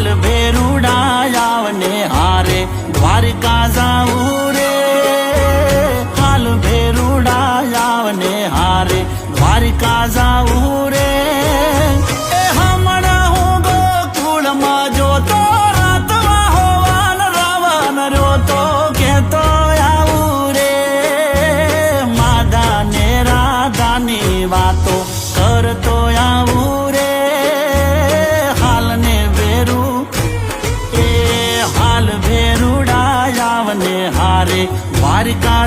હાલ ભેરુડા આવને હારે દ્વારકા જાવું રે હાલ ભેરુડા આવને હારે દ્વારકા જાવું રે એ હમણાં હું ગોકુળમાં જોતો રાતમાં હોવાન રાવણ રોતો કેતો આવું રે માધા ને રાધાની વાતો કરતો આવું રે હાલ ને ભેરું એ હાલ ભેરુડા આવને હારે દ્વારકા